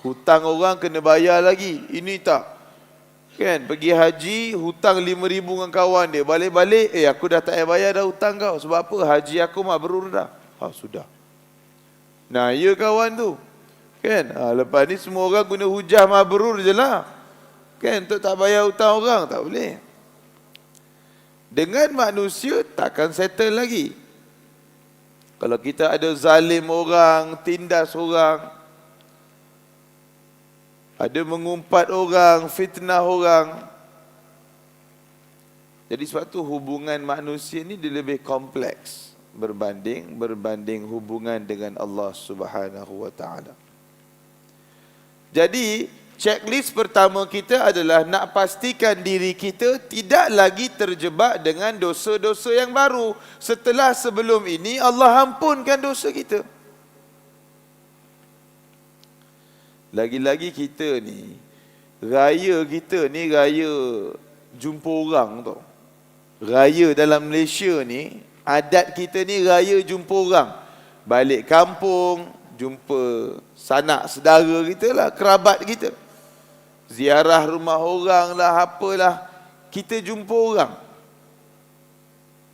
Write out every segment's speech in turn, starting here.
Hutang orang kena bayar lagi. Ini tak. Kan, pergi haji, hutang 5,000 dengan kawan dia. Balik-balik, aku dah tak payah bayar dah hutang kau. Sebab apa? Haji aku mabrur dah. Sudah. Nah, ya kawan tu. Kan, lepas ni semua orang guna hujah mabrur je lah. Kan, untuk tak bayar hutang orang, tak boleh. Dengan manusia, takkan settle lagi. Kalau kita ada zalim orang, tindas orang, ada mengumpat orang, fitnah orang. Jadi sebab tu hubungan manusia ni dia lebih kompleks berbanding hubungan dengan Allah Subhanahu wa taala. Jadi checklist pertama kita adalah nak pastikan diri kita tidak lagi terjebak dengan dosa-dosa yang baru. Setelah sebelum ini Allah ampunkan dosa kita. Lagi-lagi kita ni, raya kita ni raya jumpa orang tau. Raya dalam Malaysia ni, adat kita ni raya jumpa orang. Balik kampung, jumpa sanak saudara kita lah, kerabat kita. Ziarah rumah orang lah, apalah. Kita jumpa orang.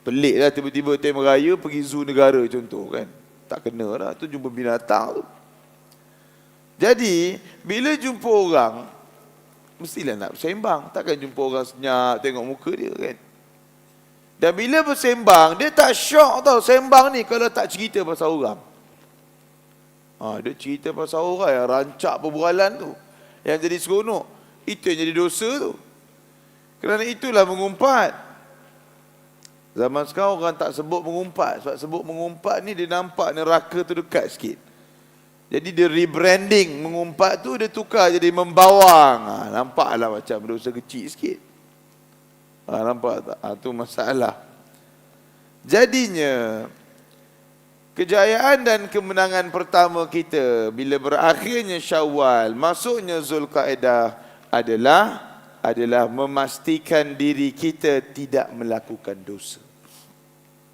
Pelik lah tiba-tiba time raya pergi zoo negara contoh kan. Tak kena lah, tu jumpa binatang tu. Jadi, bila jumpa orang, mestilah nak bersembang. Takkan jumpa orang senyap, tengok muka dia kan. Dan bila bersembang, dia tak syok tau sembang ni kalau tak cerita pasal orang. Dia cerita pasal orang yang rancak perbualan tu, yang jadi seronok. Itu yang jadi dosa tu. Kerana itulah mengumpat. Zaman sekarang orang tak sebut mengumpat. Sebab sebut mengumpat ni dia nampak neraka tu dekat sikit. Jadi dia rebranding mengumpat tu, dia tukar jadi membawang. Nampaklah macam dosa kecil sikit. Nampak tak? Tu masalah. Jadinya, kejayaan dan kemenangan pertama kita bila berakhirnya Syawal, masuknya Zulkaidah adalah memastikan diri kita tidak melakukan dosa.